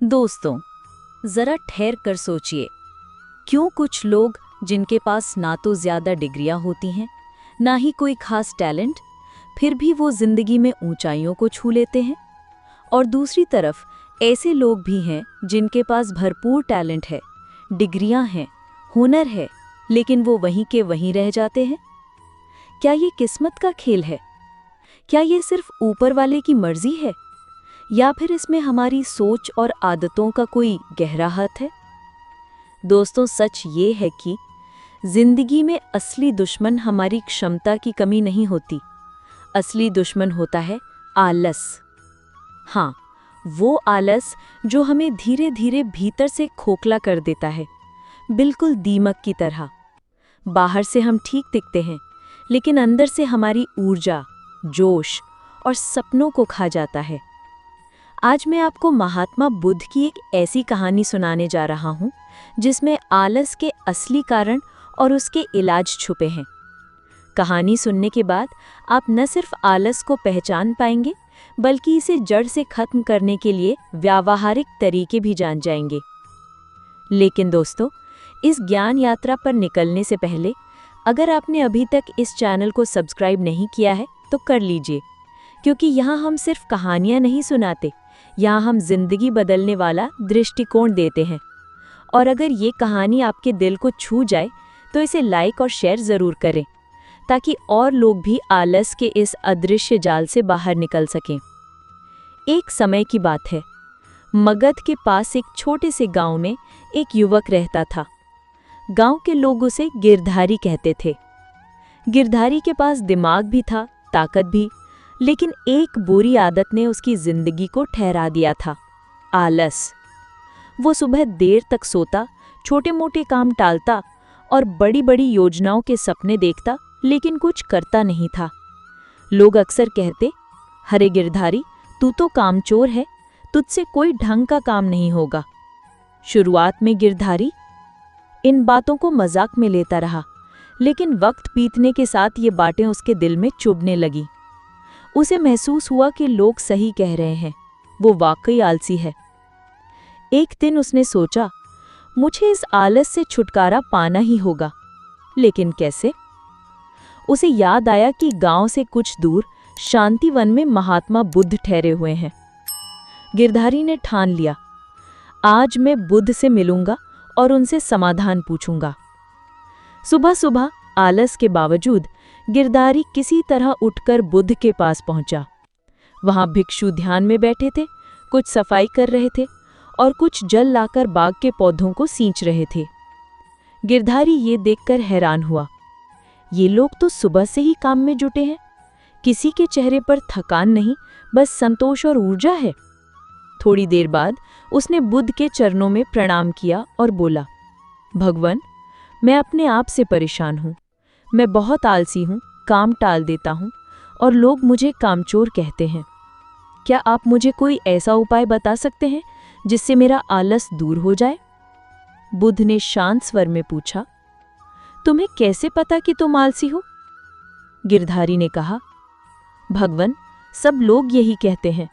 दोस्तों, जरा ठहर कर सोचिए, क्यों कुछ लोग जिनके पास ना तो ज्यादा डिग्रियां होती हैं, ना ही कोई खास टैलेंट, फिर भी वो जिंदगी में ऊंचाइयों को छू लेते हैं, और दूसरी तरफ ऐसे लोग भी हैं जिनके पास भरपूर टैलेंट है, डिग्रियां हैं, हुनर है, लेकिन वो वहीं के वहीं रह जाते हैं। क्या ये किस्मत का खेल है? क्या ये सिर्फ ऊपर वाले की मर्जी है, या फिर इसमें हमारी सोच और आदतों का कोई गहरा हाथ है? दोस्तों, सच ये है कि जिंदगी में असली दुश्मन हमारी क्षमता की कमी नहीं होती। असली दुश्मन होता है आलस। हाँ, वो आलस जो हमें धीरे धीरे भीतर से खोखला कर देता है, बिल्कुल दीमक की तरह। बाहर से हम ठीक दिखते हैं, लेकिन अंदर से हमारी ऊर्जा, जोश और सपनों को खा जाता है। आज मैं आपको महात्मा बुद्ध की एक ऐसी कहानी सुनाने जा रहा हूं जिसमें आलस के असली कारण और उसके इलाज छुपे हैं। कहानी सुनने के बाद आप न सिर्फ आलस को पहचान पाएंगे, बल्कि इसे जड़ से खत्म करने के लिए व्यावहारिक तरीके भी जान जाएंगे। लेकिन दोस्तों, इस ज्ञान यात्रा पर निकलने से पहले अगर आपने अभी तक इस चैनल को सब्सक्राइब नहीं किया है तो कर लीजिए, क्योंकि यहाँ हम सिर्फ कहानियाँ नहीं सुनाते, यहाँ हम जिंदगी बदलने वाला दृष्टिकोण देते हैं। और अगर ये कहानी आपके दिल को छू जाए तो इसे लाइक और शेयर ज़रूर करें, ताकि और लोग भी आलस के इस अदृश्य जाल से बाहर निकल सकें। एक समय की बात है, मगध के पास एक छोटे से गांव में एक युवक रहता था। गांव के लोग उसे गिरधारी कहते थे। गिरधारी के पास दिमाग भी था, ताकत भी, लेकिन एक बुरी आदत ने उसकी जिंदगी को ठहरा दिया था, आलस। वो सुबह देर तक सोता, छोटे मोटे काम टालता और बड़ी बड़ी योजनाओं के सपने देखता, लेकिन कुछ करता नहीं था। लोग अक्सर कहते, अरे गिरधारी, तू तो कामचोर है, तुझसे कोई ढंग का काम नहीं होगा। शुरुआत में गिरधारी इन बातों को मजाक में लेता रहा, लेकिन वक्त बीतने के साथ ये बातें उसके दिल में चुभने लगी। उसे महसूस हुआ कि लोग सही कह रहे हैं, वो वाकई आलसी है। एक दिन उसने सोचा, मुझे इस आलस से छुटकारा पाना ही होगा, लेकिन कैसे? उसे याद आया कि गांव से कुछ दूर शांतिवन में महात्मा बुद्ध ठहरे हुए हैं। गिरधारी ने ठान लिया, आज मैं बुद्ध से मिलूंगा और उनसे समाधान पूछूंगा। सुबह सुबह आलस के बावजूद गिरधारी किसी तरह उठकर बुद्ध के पास पहुंचा। वहां भिक्षु ध्यान में बैठे थे, कुछ सफाई कर रहे थे और कुछ जल लाकर बाग के पौधों को सींच रहे थे। गिरधारी ये देखकर हैरान हुआ, ये लोग तो सुबह से ही काम में जुटे हैं। किसी के चेहरे पर थकान नहीं, बस संतोष और ऊर्जा है। थोड़ी देर बाद उसने बुद्ध के चरणों में प्रणाम किया और बोला, भगवान, मैं अपने आप से परेशान हूँ। मैं बहुत आलसी हूँ, काम टाल देता हूँ और लोग मुझे कामचोर कहते हैं। क्या आप मुझे कोई ऐसा उपाय बता सकते हैं जिससे मेरा आलस दूर हो जाए? बुद्ध ने शांत स्वर में पूछा, तुम्हें कैसे पता कि तुम आलसी हो? गिरधारी ने कहा, भगवान, सब लोग यही कहते हैं।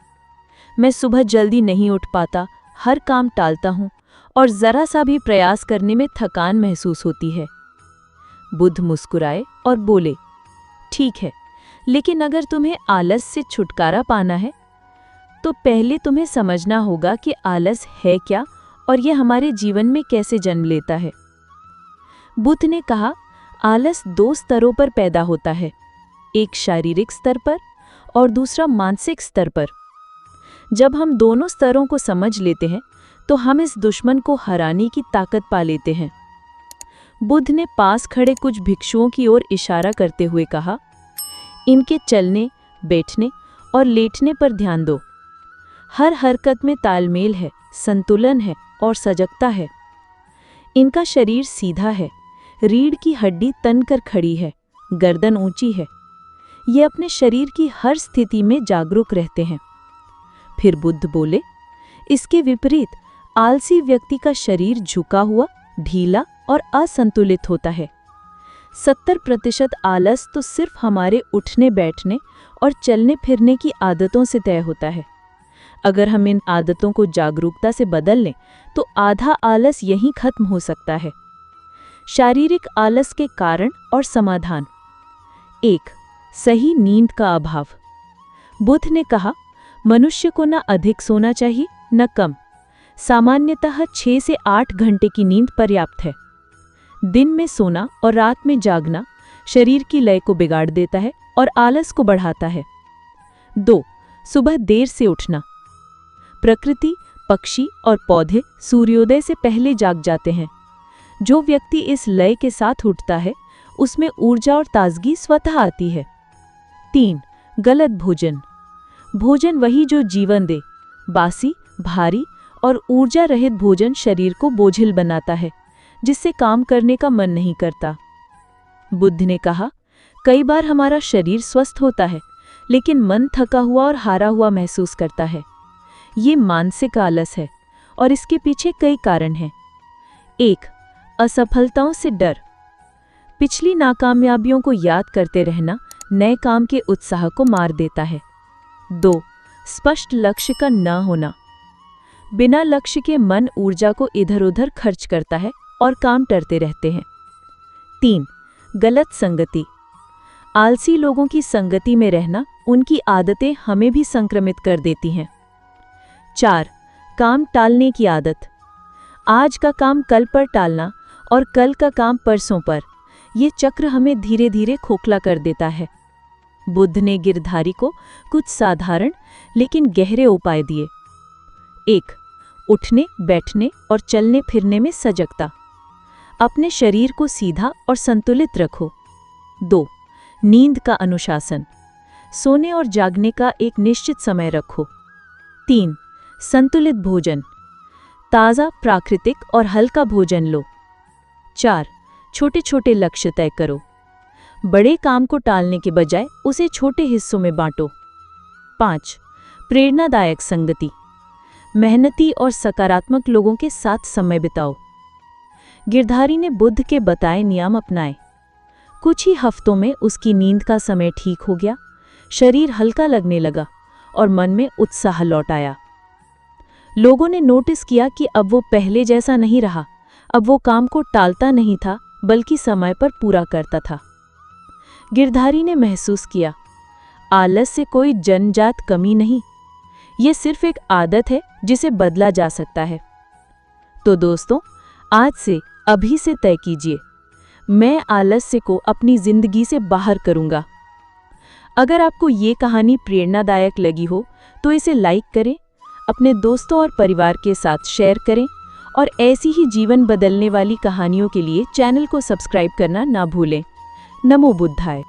मैं सुबह जल्दी नहीं उठ पाता, हर काम टालता हूँ और जरा सा भी प्रयास करने में थकान महसूस होती है। बुद्ध मुस्कुराए और बोले, ठीक है, लेकिन अगर तुम्हें आलस से छुटकारा पाना है तो पहले तुम्हें समझना होगा कि आलस है क्या और यह हमारे जीवन में कैसे जन्म लेता है। बुद्ध ने कहा, आलस दो स्तरों पर पैदा होता है, एक शारीरिक स्तर पर और दूसरा मानसिक स्तर पर। जब हम दोनों स्तरों को समझ लेते हैं तो हम इस दुश्मन को हराने की ताकत पा लेते हैं। बुद्ध ने पास खड़े कुछ भिक्षुओं की ओर इशारा करते हुए कहा, इनके चलने, बैठने और लेटने पर ध्यान दो। हर हरकत में तालमेल है, संतुलन है और सजगता है। इनका शरीर सीधा है, रीढ़ की हड्डी तन कर खड़ी है, गर्दन ऊंची है। ये अपने शरीर की हर स्थिति में जागरूक रहते हैं। फिर बुद्ध बोले, इसके विपरीत आलसी व्यक्ति का शरीर झुका हुआ, ढीला और असंतुलित होता है। 70% आलस तो सिर्फ हमारे उठने बैठने और चलने फिरने की आदतों से तय होता है। अगर हम इन आदतों को जागरूकता से बदल लें तो आधा आलस यहीं खत्म हो सकता है। शारीरिक आलस के कारण और समाधान। 1. सही नींद का अभाव। बुद्ध ने कहा, मनुष्य को न अधिक सोना चाहिए न कम। सामान्यतः 6 से 8 घंटे की नींद पर्याप्त है। दिन में सोना और रात में जागना शरीर की लय को बिगाड़ देता है और आलस को बढ़ाता है। 2. सुबह देर से उठना। प्रकृति, पक्षी और पौधे सूर्योदय से पहले जाग जाते हैं। जो व्यक्ति इस लय के साथ उठता है उसमें ऊर्जा और ताजगी स्वतः आती है। 3. गलत भोजन। भोजन वही जो जीवन दे। बासी, भारी और ऊर्जा रहित भोजन शरीर को बोझिल बनाता है, जिससे काम करने का मन नहीं करता। बुद्ध ने कहा, कई बार हमारा शरीर स्वस्थ होता है लेकिन मन थका हुआ और हारा हुआ महसूस करता है। ये मानसिक आलस है और इसके पीछे कई कारण हैं। 1. असफलताओं से डर। पिछली नाकामयाबियों को याद करते रहना नए काम के उत्साह को मार देता है। 2. स्पष्ट लक्ष्य का न होना। बिना लक्ष्य के मन ऊर्जा को इधर-उधर खर्च करता है और काम टलते रहते हैं। 3. गलत संगति। आलसी लोगों की संगति में रहना उनकी आदतें हमें भी संक्रमित कर देती हैं। 4. काम टालने की आदत। आज का काम कल पर टालना और कल का काम परसों पर, ये चक्र हमें धीरे धीरे खोखला कर देता है। बुद्ध ने गिरधारी को कुछ साधारण लेकिन गहरे उपाय दिए। 1. उठने, बैठने और चलने फिरने में सजगता। अपने शरीर को सीधा और संतुलित रखो। 2. नींद का अनुशासन। सोने और जागने का एक निश्चित समय रखो। 3. संतुलित भोजन। ताज़ा, प्राकृतिक और हल्का भोजन लो। 4. छोटे छोटे लक्ष्य तय करो। बड़े काम को टालने के बजाय उसे छोटे हिस्सों में बांटो। 5. प्रेरणादायक संगति। मेहनती और सकारात्मक लोगों के साथ समय बिताओ। गिरधारी ने बुद्ध के बताए नियम अपनाए। कुछ ही हफ्तों में उसकी नींद का समय ठीक हो गया, शरीर हल्का लगने लगा और मन में उत्साह लौट आया। लोगों ने नोटिस किया कि अब वो पहले जैसा नहीं रहा। अब वो काम को टालता नहीं था बल्कि समय पर पूरा करता था। गिरधारी ने महसूस किया, आलस से कोई जन्मजात कमी नहीं, ये सिर्फ एक आदत है जिसे बदला जा सकता है। तो दोस्तों, आज से, अभी से तय कीजिए, मैं आलस्य को अपनी जिंदगी से बाहर करूंगा। अगर आपको ये कहानी प्रेरणादायक लगी हो तो इसे लाइक करें, अपने दोस्तों और परिवार के साथ शेयर करें और ऐसी ही जीवन बदलने वाली कहानियों के लिए चैनल को सब्सक्राइब करना ना भूलें। नमो बुद्धाय।